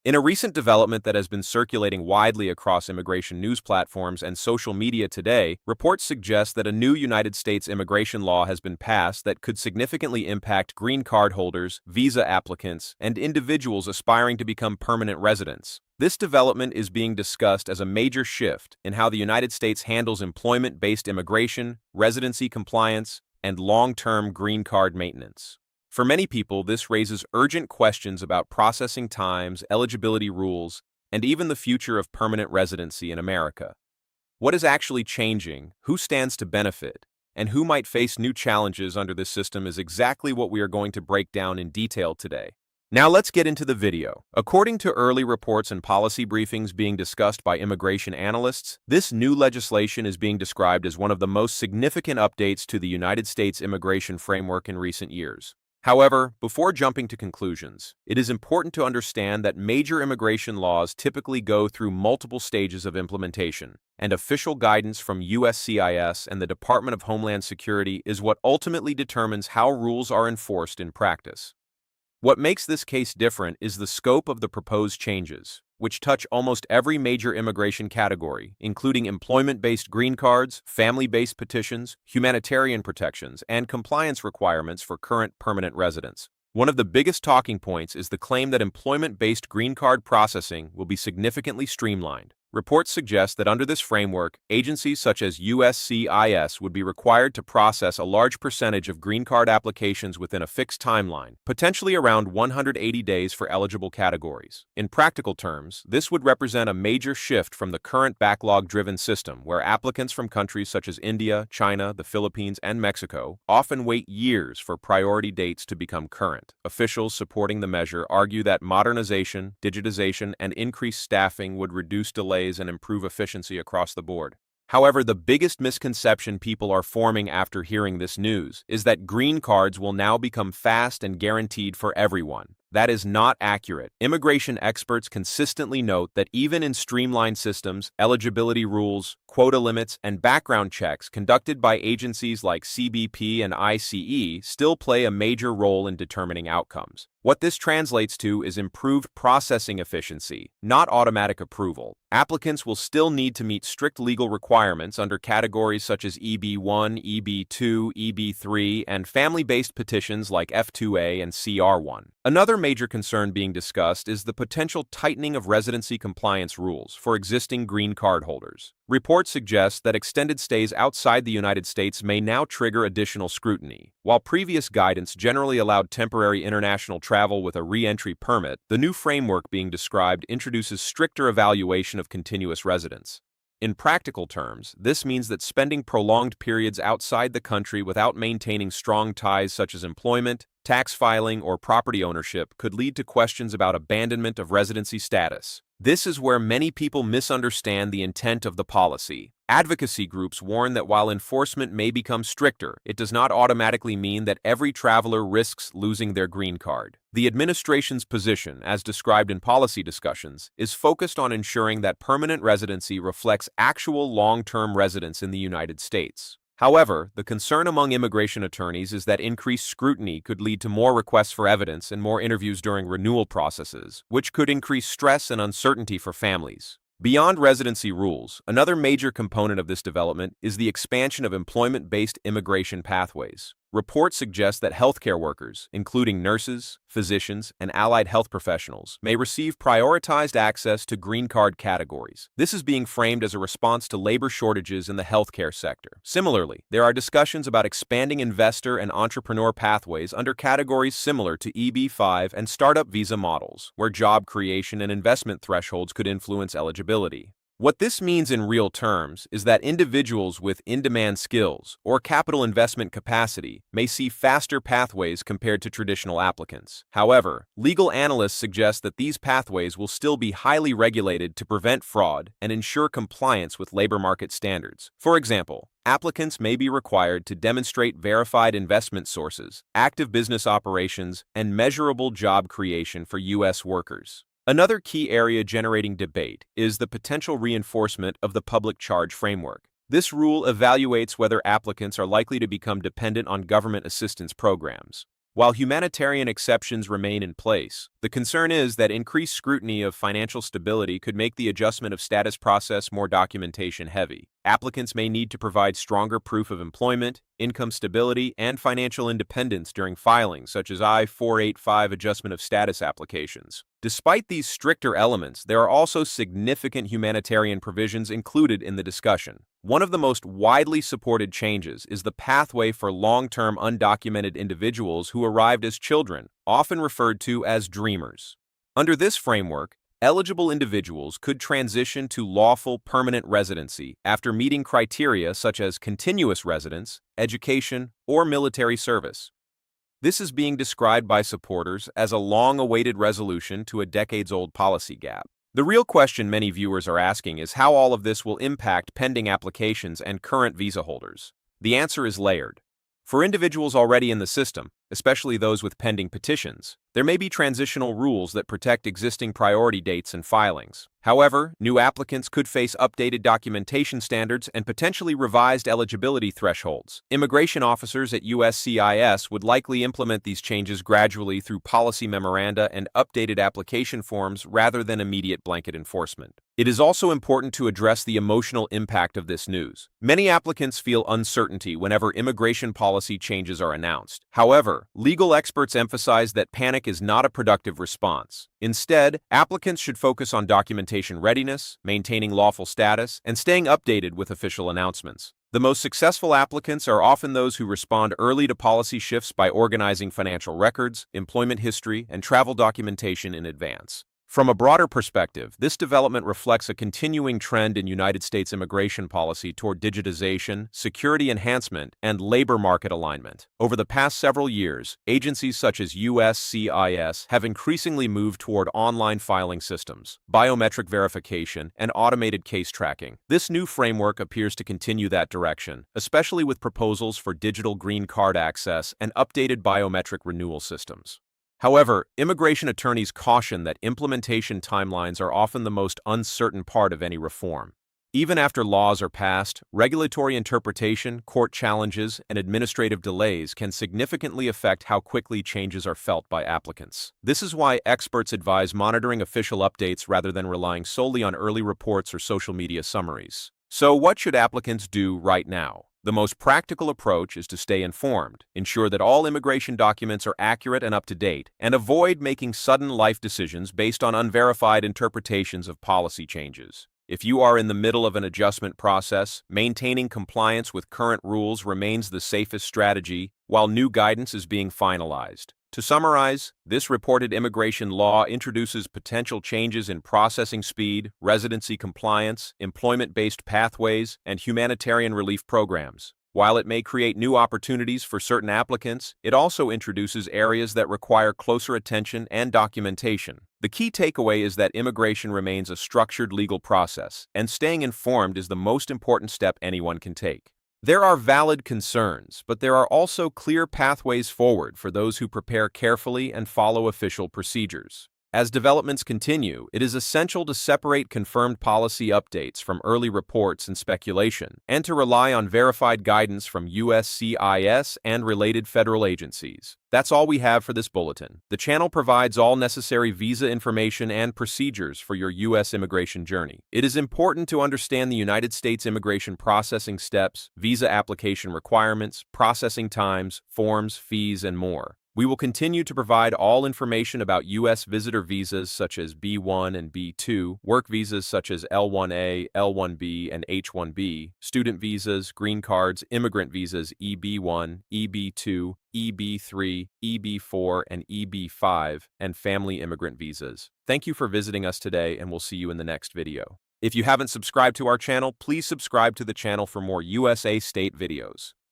In a recent development that has been circulating widely across immigration news platforms and social media today, reports suggest that a new United States immigration law has been passed that could significantly impact green card holders, visa applicants, and individuals aspiring to become permanent residents. This development is being discussed as a major shift in how the United States handles employment-based immigration, residency compliance, and long-term green card maintenance. For many people, this raises urgent questions about processing times, eligibility rules, and even the future of permanent residency in America. What is actually changing, who stands to benefit, and who might face new challenges under this system is exactly what we are going to break down in detail today. Now let's get into the video. According to early reports and policy briefings being discussed by immigration analysts, this new legislation is being described as one of the most significant updates to the United States immigration framework in recent years. However, before jumping to conclusions, it is important to understand that major immigration laws typically go through multiple stages of implementation, and official guidance from USCIS and the Department of Homeland Security is what ultimately determines how rules are enforced in practice. What makes this case different is the scope of the proposed changes, which touch almost every major immigration category, including employment-based green cards, family-based petitions, humanitarian protections, and compliance requirements for current permanent residents. One of the biggest talking points is the claim that employment-based green card processing will be significantly streamlined. Reports suggest that under this framework, agencies such as USCIS would be required to process a large percentage of green card applications within a fixed timeline, potentially around 180 days for eligible categories. In practical terms, this would represent a major shift from the current backlog-driven system where applicants from countries such as India, China, the Philippines, and Mexico often wait years for priority dates to become current. Officials supporting the measure argue that modernization, digitization, and increased staffing would reduce delays and improve efficiency across the board. However, the biggest misconception people are forming after hearing this news is that green cards will now become fast and guaranteed for everyone. That is not accurate. Immigration experts consistently note that even in streamlined systems, eligibility rules, quota limits, and background checks conducted by agencies like CBP and ICE still play a major role in determining outcomes. What this translates to is improved processing efficiency, not automatic approval. Applicants will still need to meet strict legal requirements under categories such as EB1, EB2, EB3, and family-based petitions like F2A and CR1. Another major concern being discussed is the potential tightening of residency compliance rules for existing green card holders. Reports suggest that extended stays outside the United States may now trigger additional scrutiny. While previous guidance generally allowed temporary international travel with a re-entry permit, the new framework being described introduces stricter evaluation of continuous residence. In practical terms, this means that spending prolonged periods outside the country without maintaining strong ties such as employment, tax filing, or property ownership could lead to questions about abandonment of residency status. This is where many people misunderstand the intent of the policy. Advocacy groups warn that while enforcement may become stricter, it does not automatically mean that every traveler risks losing their green card. The administration's position, as described in policy discussions, is focused on ensuring that permanent residency reflects actual long-term residence in the United States. However, the concern among immigration attorneys is that increased scrutiny could lead to more requests for evidence and more interviews during renewal processes, which could increase stress and uncertainty for families. Beyond residency rules, another major component of this development is the expansion of employment-based immigration pathways. Reports suggest that healthcare workers, including nurses, physicians, and allied health professionals, may receive prioritized access to green card categories. This is being framed as a response to labor shortages in the healthcare sector. Similarly, there are discussions about expanding investor and entrepreneur pathways under categories similar to EB5 and startup visa models, where job creation and investment thresholds could influence eligibility. What this means in real terms is that individuals with in-demand skills or capital investment capacity may see faster pathways compared to traditional applicants. However, legal analysts suggest that these pathways will still be highly regulated to prevent fraud and ensure compliance with labor market standards. For example, applicants may be required to demonstrate verified investment sources, active business operations, and measurable job creation for U.S. workers. Another key area generating debate is the potential reinforcement of the public charge framework. This rule evaluates whether applicants are likely to become dependent on government assistance programs. While humanitarian exceptions remain in place, the The concern is that increased scrutiny of financial stability could make the adjustment of status process more documentation heavy. Applicants may need to provide stronger proof of employment, income stability, and financial independence during filings, such as I-485 adjustment of status applications. Despite these stricter elements, there are also significant humanitarian provisions included in the discussion. One of the most widely supported changes is the pathway for long-term undocumented individuals who arrived as children, often referred to as dreamers. Under this framework, eligible individuals could transition to lawful permanent residency after meeting criteria such as continuous residence, education, or military service. This is being described by supporters as a long-awaited resolution to a decades-old policy gap. The real question many viewers are asking is how all of this will impact pending applications and current visa holders. The answer is layered. For individuals already in the system, especially those with pending petitions, there may be transitional rules that protect existing priority dates and filings. However, new applicants could face updated documentation standards and potentially revised eligibility thresholds. Immigration officers at USCIS would likely implement these changes gradually through policy memoranda and updated application forms rather than immediate blanket enforcement. It is also important to address the emotional impact of this news. Many applicants feel uncertainty whenever immigration policy changes are announced. However, legal experts emphasize that panic is not a productive response. Instead, applicants should focus on documentation readiness, maintaining lawful status, and staying updated with official announcements. The most successful applicants are often those who respond early to policy shifts by organizing financial records, employment history, and travel documentation in advance. From a broader perspective, this development reflects a continuing trend in United States immigration policy toward digitization, security enhancement, and labor market alignment. Over the past several years, agencies such as USCIS have increasingly moved toward online filing systems, biometric verification, and automated case tracking. This new framework appears to continue that direction, especially with proposals for digital green card access and updated biometric renewal systems. However, immigration attorneys caution that implementation timelines are often the most uncertain part of any reform. Even after laws are passed, regulatory interpretation, court challenges, and administrative delays can significantly affect how quickly changes are felt by applicants. This is why experts advise monitoring official updates rather than relying solely on early reports or social media summaries. So, what should applicants do right now? The most practical approach is to stay informed, ensure that all immigration documents are accurate and up to date, and avoid making sudden life decisions based on unverified interpretations of policy changes. If you are in the middle of an adjustment process, maintaining compliance with current rules remains the safest strategy while new guidance is being finalized. To summarize, this reported immigration law introduces potential changes in processing speed, residency compliance, employment-based pathways, and humanitarian relief programs. While it may create new opportunities for certain applicants, it also introduces areas that require closer attention and documentation. The key takeaway is that immigration remains a structured legal process, and staying informed is the most important step anyone can take. There are valid concerns, but there are also clear pathways forward for those who prepare carefully and follow official procedures. As developments continue, it is essential to separate confirmed policy updates from early reports and speculation, and to rely on verified guidance from USCIS and related federal agencies. That's all we have for this bulletin. The channel provides all necessary visa information and procedures for your U.S. immigration journey. It is important to understand the United States immigration processing steps, visa application requirements, processing times, forms, fees, and more. We will continue to provide all information about U.S. visitor visas such as B1 and B2, work visas such as L1A, L1B, and H1B, student visas, green cards, immigrant visas EB1, EB2, EB3, EB4, and EB5, and family immigrant visas. Thank you for visiting us today, and we'll see you in the next video. If you haven't subscribed to our channel, please subscribe to the channel for more USA state videos.